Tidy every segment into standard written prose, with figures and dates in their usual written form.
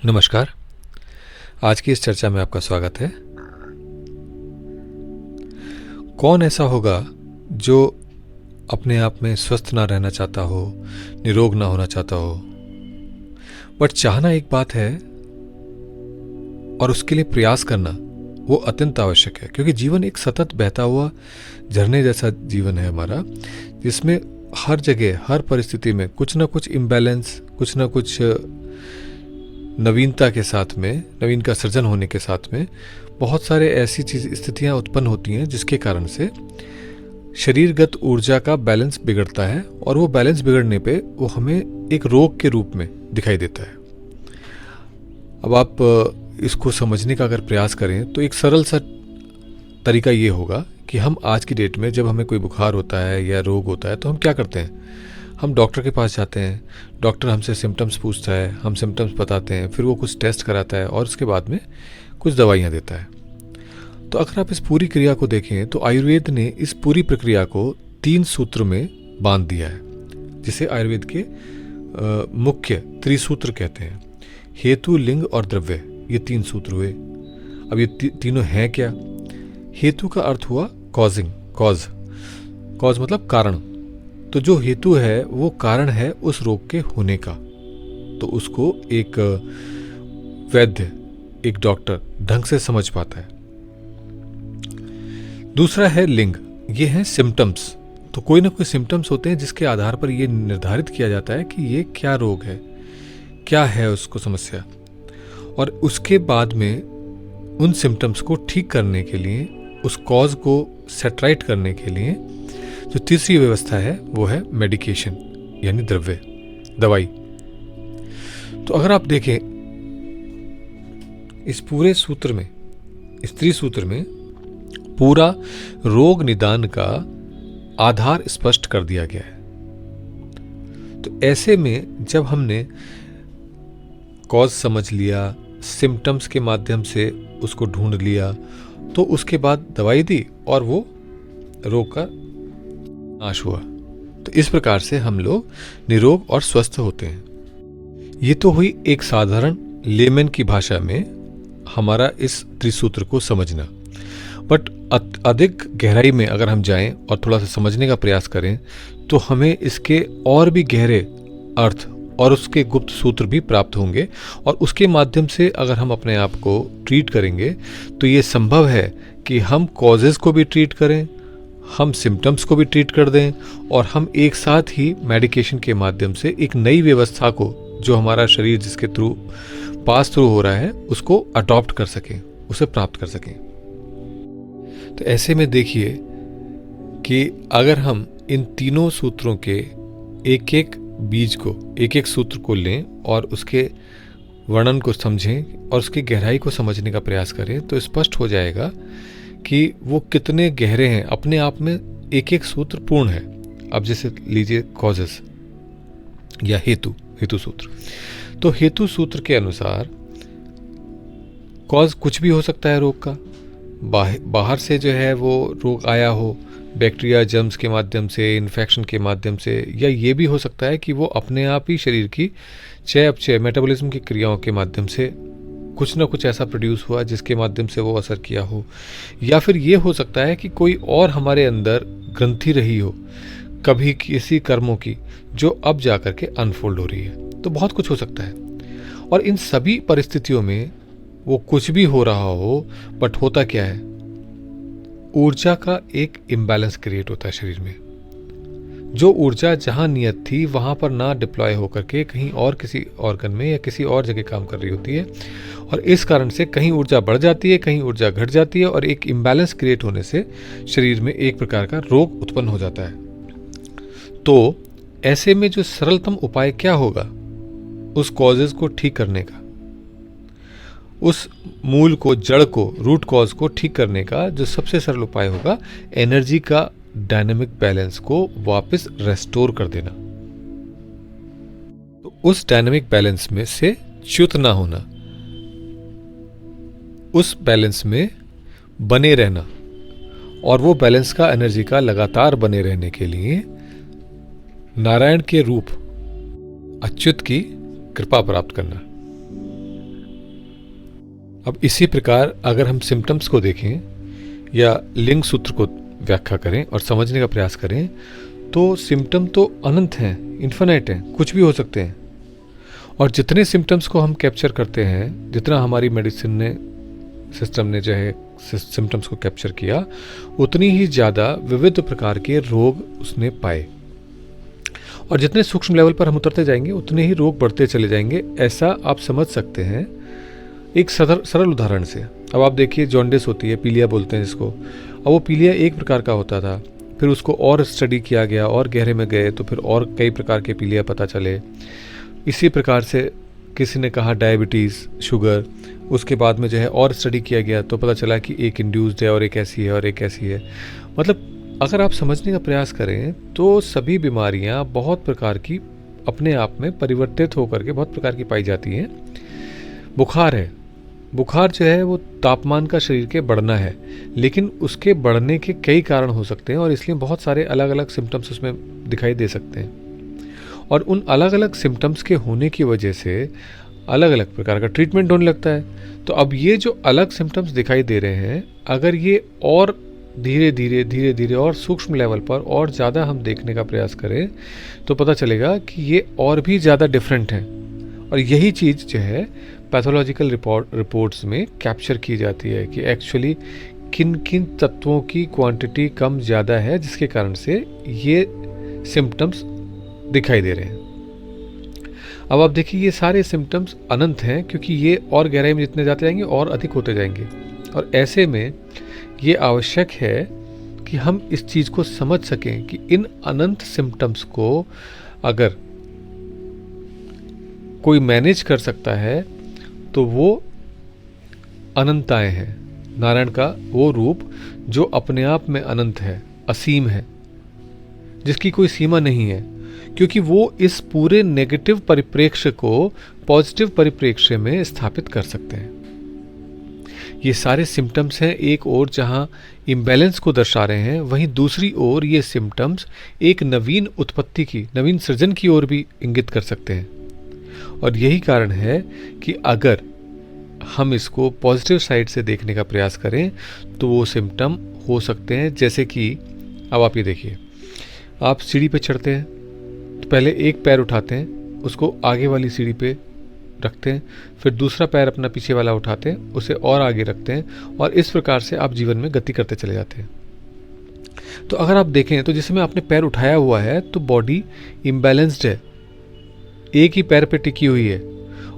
नमस्कार। आज की इस चर्चा में आपका स्वागत है। कौन ऐसा होगा जो अपने आप में स्वस्थ ना रहना चाहता हो, निरोग ना होना चाहता हो, बट चाहना एक बात है और उसके लिए प्रयास करना वो अत्यंत आवश्यक है, क्योंकि जीवन एक सतत बहता हुआ झरने जैसा जीवन है हमारा, जिसमें हर जगह हर परिस्थिति में कुछ ना कुछ इम्बैलेंस, कुछ ना कुछ नवीनता के साथ में, नवीन का सृजन होने के साथ में बहुत सारे ऐसी स्थितियां उत्पन्न होती हैं जिसके कारण से शरीरगत ऊर्जा का बैलेंस बिगड़ता है, और वो बैलेंस बिगड़ने पे वो हमें एक रोग के रूप में दिखाई देता है। अब आप इसको समझने का अगर प्रयास करें तो एक सरल सा तरीका ये होगा कि हम आज की डेट में जब हमें कोई बुखार होता है या रोग होता है तो हम क्या करते हैं? हम डॉक्टर के पास जाते हैं, डॉक्टर हमसे सिम्टम्स पूछता है, हम सिम्टम्स बताते हैं, फिर वो कुछ टेस्ट कराता है और उसके बाद में कुछ दवाइयाँ देता है। तो अगर आप इस पूरी क्रिया को देखें तो आयुर्वेद ने इस पूरी प्रक्रिया को 3 सूत्र में बांध दिया है, जिसे आयुर्वेद के मुख्य त्रिसूत्र कहते हैं। हेतु, लिंग और द्रव्य, ये 3 सूत्र हुए। अब ये तीनों हैं क्या? हेतु का अर्थ हुआ कॉजिंग, कॉज मतलब कारण। तो जो हेतु है वो कारण है उस रोग के होने का, तो उसको एक वैद्य, एक डॉक्टर ढंग से समझ पाता है। दूसरा है लिंग, ये है सिम्टम्स। तो कोई ना कोई सिम्टम्स होते हैं जिसके आधार पर यह निर्धारित किया जाता है कि ये क्या रोग है, क्या है उसको समस्या, और उसके बाद में उन सिम्टम्स को ठीक करने के लिए, उस कॉज को सेटराइट करने के लिए जो तीसरी व्यवस्था है वो है मेडिकेशन, यानी द्रव्य, दवाई। तो अगर आप देखें इस पूरे सूत्र में, इस त्रिसूत्र में पूरा रोग निदान का आधार स्पष्ट कर दिया गया है। तो ऐसे में जब हमने कॉज समझ लिया, सिम्टम्स के माध्यम से उसको ढूंढ लिया, तो उसके बाद दवाई दी और वो रोग का नाश हुआ। तो इस प्रकार से हम लोग निरोग और स्वस्थ होते हैं। ये तो हुई एक साधारण लेमन की भाषा में हमारा इस त्रिसूत्र को समझना। बट अधिक गहराई में अगर हम जाएं और थोड़ा सा समझने का प्रयास करें तो हमें इसके और भी गहरे अर्थ और उसके गुप्त सूत्र भी प्राप्त होंगे, और उसके माध्यम से अगर हम अपने आप को ट्रीट करेंगे तो ये संभव है कि हम कॉजेज़ को भी ट्रीट करें, हम सिम्टम्स को भी ट्रीट कर दें, और हम एक साथ ही मेडिकेशन के माध्यम से एक नई व्यवस्था को, जो हमारा शरीर जिसके थ्रू पास थ्रू हो रहा है, उसको अडॉप्ट कर सकें, उसे प्राप्त कर सकें। तो ऐसे में देखिए कि अगर हम इन तीनों सूत्रों के एक एक बीज को, एक एक सूत्र को लें और उसके वर्णन को समझें और उसकी गहराई को समझने का प्रयास करें तो स्पष्ट हो जाएगा कि वो कितने गहरे हैं। अपने आप में एक एक सूत्र पूर्ण है। अब जैसे लीजिए कॉजेस या हेतु सूत्र। तो हेतु सूत्र के अनुसार कॉज कुछ भी हो सकता है रोग का। बाहर से जो है वो रोग आया हो, बैक्टीरिया, जर्म्स के माध्यम से, इन्फेक्शन के माध्यम से, या ये भी हो सकता है कि वो अपने आप ही शरीर की चय अपचय, मेटाबॉलिज्म की क्रियाओं के माध्यम से कुछ ना कुछ ऐसा प्रोड्यूस हुआ जिसके माध्यम से वो असर किया हो। या फिर ये हो सकता है कि कोई और हमारे अंदर ग्रंथि रही हो कभी किसी कर्मों की, जो अब जा कर के अनफोल्ड हो रही है। तो बहुत कुछ हो सकता है, और इन सभी परिस्थितियों में वो कुछ भी हो रहा हो, बट होता क्या है, ऊर्जा का एक इम्बैलेंस क्रिएट होता है शरीर में। जो ऊर्जा जहां नियत थी वहां पर ना डिप्लॉय होकर के कहीं और किसी ऑर्गन में या किसी और जगह काम कर रही होती है, और इस कारण से कहीं ऊर्जा बढ़ जाती है, कहीं ऊर्जा घट जाती है, और एक इम्बैलेंस क्रिएट होने से शरीर में एक प्रकार का रोग उत्पन्न हो जाता है। तो ऐसे में जो सरलतम उपाय क्या होगा उस कॉजेज को ठीक करने का, उस मूल को, जड़ को, रूट कॉज को ठीक करने का जो सबसे सरल उपाय होगा, एनर्जी का डायनामिक बैलेंस को वापस रेस्टोर कर देना। तो उस डायनामिक बैलेंस में से च्युत ना होना, उस बैलेंस में बने रहना, और वो बैलेंस का, एनर्जी का लगातार बने रहने के लिए नारायण के रूप अच्युत की कृपा प्राप्त करना। अब इसी प्रकार अगर हम सिम्टम्स को देखें या लिंग सूत्र को व्याख्या करें और समझने का प्रयास करें, तो सिम्टम तो अनंत हैं, इन्फिनाइट हैं, कुछ भी हो सकते हैं। और जितने सिम्टम्स को हम कैप्चर करते हैं, जितना हमारी मेडिसिन ने, सिस्टम ने जो है सिम्टम्स को कैप्चर किया, उतनी ही ज़्यादा विविध प्रकार के रोग उसने पाए। और जितने सूक्ष्म लेवल पर हम उतरते जाएंगे उतने ही रोग बढ़ते चले जाएंगे। ऐसा आप समझ सकते हैं एक सरल उदाहरण से। अब आप देखिए, जॉन्डिस होती है, पीलिया बोलते हैं जिसको। अब वो पीलिया एक प्रकार का होता था, फिर उसको और स्टडी किया गया और गहरे में गए तो फिर और कई प्रकार के पीलिया पता चले। इसी प्रकार से किसी ने कहा डायबिटीज़, शुगर, उसके बाद में जो है और स्टडी किया गया तो पता चला कि एक इंड्यूस्ड है और एक ऐसी है और एक ऐसी है। मतलब अगर आप समझने का प्रयास करें तो सभी बीमारियां बहुत प्रकार की अपने आप में परिवर्तित होकर के बहुत प्रकार की पाई जाती हैं। बुखार है, बुखार जो है वो तापमान का शरीर के बढ़ना है, लेकिन उसके बढ़ने के कई कारण हो सकते हैं और इसलिए बहुत सारे अलग अलग सिम्टम्स उसमें दिखाई दे सकते हैं। और उन अलग अलग सिम्टम्स के होने की वजह से अलग अलग प्रकार का ट्रीटमेंट होने लगता है। तो अब ये जो अलग सिम्टम्स दिखाई दे रहे हैं, अगर ये और धीरे धीरे और सूक्ष्म लेवल पर और ज़्यादा हम देखने का प्रयास करें तो पता चलेगा कि ये और भी ज़्यादा डिफरेंट हैं। और यही चीज़ जो है पैथोलॉजिकल रिपोर्ट्स में कैप्चर की जाती है कि एक्चुअली किन किन तत्वों की क्वांटिटी कम ज़्यादा है जिसके कारण से ये सिम्टम्स दिखाई दे रहे हैं। अब आप देखिए, ये सारे सिम्टम्स अनंत हैं क्योंकि ये और गहराई में जितने जाते जाएंगे और अधिक होते जाएंगे। और ऐसे में ये आवश्यक है कि हम इस चीज़ को समझ सकें कि इन अनंत सिम्टम्स को अगर कोई मैनेज कर सकता है तो वो अनंताएं हैं। नारायण का वो रूप जो अपने आप में अनंत है, असीम है, जिसकी कोई सीमा नहीं है, क्योंकि वो इस पूरे नेगेटिव परिप्रेक्ष्य को पॉजिटिव परिप्रेक्ष्य में स्थापित कर सकते हैं। ये सारे सिम्टम्स हैं एक ओर जहां इम्बैलेंस को दर्शा रहे हैं, वहीं दूसरी ओर ये सिम्टम्स एक नवीन उत्पत्ति की, नवीन सृजन की ओर भी इंगित कर सकते हैं। और यही कारण है कि अगर हम इसको पॉजिटिव साइड से देखने का प्रयास करें तो वो सिम्टम हो सकते हैं, जैसे कि अब आप ये देखिए, आप सीढ़ी पे चढ़ते हैं तो पहले एक पैर उठाते हैं, उसको आगे वाली सीढ़ी पे रखते हैं, फिर दूसरा पैर अपना पीछे वाला उठाते हैं, उसे और आगे रखते हैं, और इस प्रकार से आप जीवन में गति करते चले जाते हैं। तो अगर आप देखें तो जिस समय आपने पैर उठाया हुआ है तो बॉडी इम्बैलेंस्ड है, एक ही पैर पे टिकी हुई है,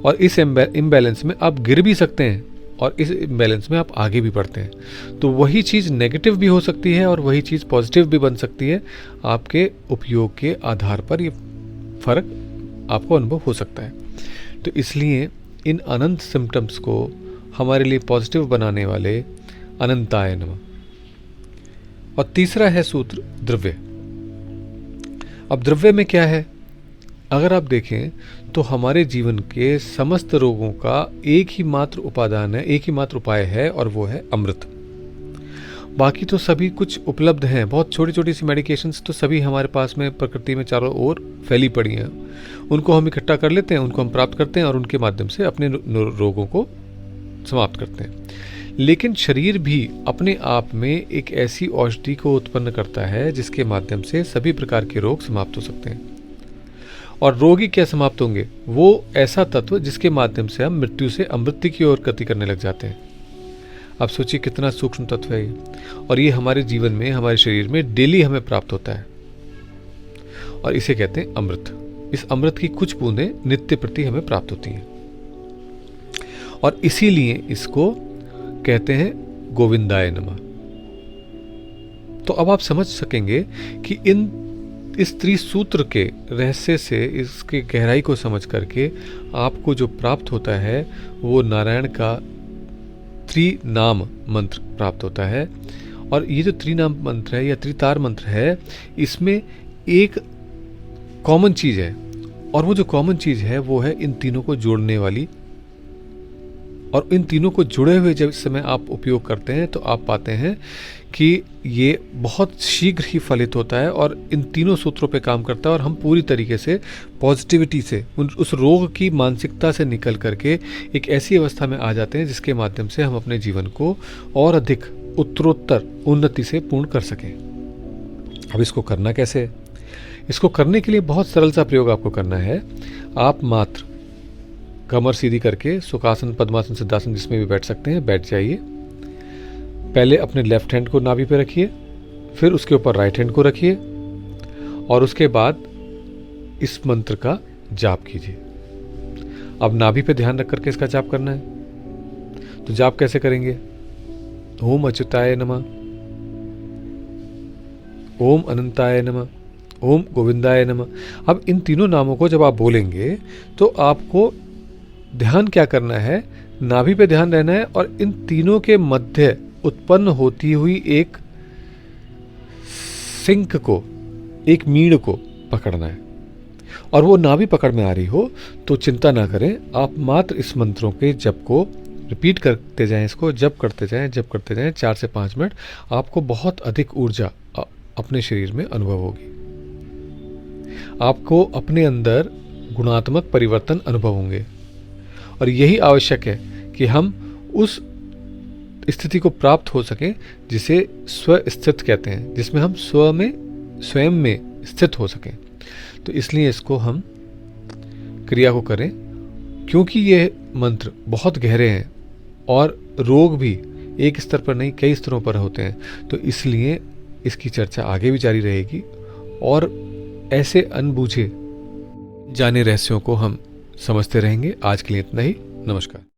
और इस इम्बैलेंस में आप गिर भी सकते हैं और इस इम्बैलेंस में आप आगे भी बढ़ते हैं। तो वही चीज़ नेगेटिव भी हो सकती है और वही चीज़ पॉजिटिव भी बन सकती है। आपके उपयोग के आधार पर ये फर्क आपको अनुभव हो सकता है। तो इसलिए इन अनंत सिम्टम्स को हमारे लिए पॉजिटिव बनाने वाले अनंताय नमः। और तीसरा है सूत्र द्रव्य। अब द्रव्य में क्या है? अगर आप देखें तो हमारे जीवन के समस्त रोगों का एक ही मात्र उपादान है, एक ही मात्र उपाय है, और वो है अमृत। बाकी तो सभी कुछ उपलब्ध हैं, बहुत छोटी छोटी सी मेडिकेशंस तो सभी हमारे पास में प्रकृति में चारों ओर फैली पड़ी हैं। उनको हम इकट्ठा कर लेते हैं, उनको हम प्राप्त करते हैं और उनके माध्यम से अपने रोगों को समाप्त करते हैं। लेकिन शरीर भी अपने आप में एक ऐसी औषधि को उत्पन्न करता है जिसके माध्यम से सभी प्रकार के रोग समाप्त हो सकते हैं। और रोग ही क्या समाप्त होंगे? वो ऐसा तत्व जिसके माध्यम से हम मृत्यु से अमृत्यु की ओर गति करने लग जाते हैं। आप सोचिए कितना सूक्ष्म तत्व है ये, और ये हमारे जीवन में, हमारे शरीर में डेली हमें प्राप्त होता है, और इसे कहते हैं अमृत। इस अमृत की कुछ बूंदें नित्य प्रति हमें प्राप्त होती हैं, और इसीलिए इसको कहते हैं गोविंदाय नमः। तो अब आप समझ सकेंगे कि इस त्रिसूत्र के रहस्य से, इसके गहराई को समझ करके आपको जो प्राप्त होता है वो नारायण का त्रिनाम मंत्र प्राप्त होता है। और ये जो त्रिनाम मंत्र है या त्रितार मंत्र है, इसमें एक कॉमन चीज़ है, और वो जो कॉमन चीज़ है वो है इन तीनों को जोड़ने वाली और इन तीनों को जुड़े हुए जब इस समय आप उपयोग करते हैं तो आप पाते हैं कि ये बहुत शीघ्र ही फलित होता है और इन तीनों सूत्रों पे काम करता है और हम पूरी तरीके से पॉजिटिविटी से उस रोग की मानसिकता से निकल करके एक ऐसी अवस्था में आ जाते हैं जिसके माध्यम से हम अपने जीवन को और अधिक उत्तरोत्तर उन्नति से पूर्ण कर सकें। अब इसको करना कैसे है? इसको करने के लिए बहुत सरल सा प्रयोग आपको करना है। आप मात्र कमर सीधी करके सुखासन, पद्मासन, सिद्धासन जिसमें भी बैठ सकते हैं बैठ जाइए। पहले अपने लेफ्ट हैंड को नाभि पे रखिए, फिर उसके ऊपर राइट हैंड को रखिए और उसके बाद इस मंत्र का जाप कीजिए। अब नाभि पे ध्यान रख करके इसका जाप करना है। तो जाप कैसे करेंगे? ओम अच्युताय नमः, ओम अनंताय नमः, ओम गोविंदाय नमः। अब इन तीनों नामों को जब आप बोलेंगे तो आपको ध्यान क्या करना है? नाभि पे ध्यान रहना है और इन तीनों के मध्य उत्पन्न होती हुई एक सिंक को, एक मीड़ को पकड़ना है। और वो नाभि पकड़ में आ रही हो तो चिंता ना करें, आप मात्र इस मंत्रों के जप को रिपीट करते जाएं, इसको जप करते जाएं 4 से 5 मिनट। आपको बहुत अधिक ऊर्जा अपने शरीर में अनुभव होगी। आपको अपने अंदर गुणात्मक परिवर्तन अनुभव होंगे और यही आवश्यक है कि हम उस स्थिति को प्राप्त हो सकें जिसे स्वस्थित कहते हैं, जिसमें हम स्वयं में स्थित हो सकें। तो इसलिए इसको हम क्रिया को करें, क्योंकि ये मंत्र बहुत गहरे हैं और रोग भी एक स्तर पर नहीं कई स्तरों पर होते हैं। तो इसलिए इसकी चर्चा आगे भी जारी रहेगी और ऐसे अनबूझे जाने रहस्यों को हम समझते रहेंगे। आज के लिए इतना ही। नमस्कार।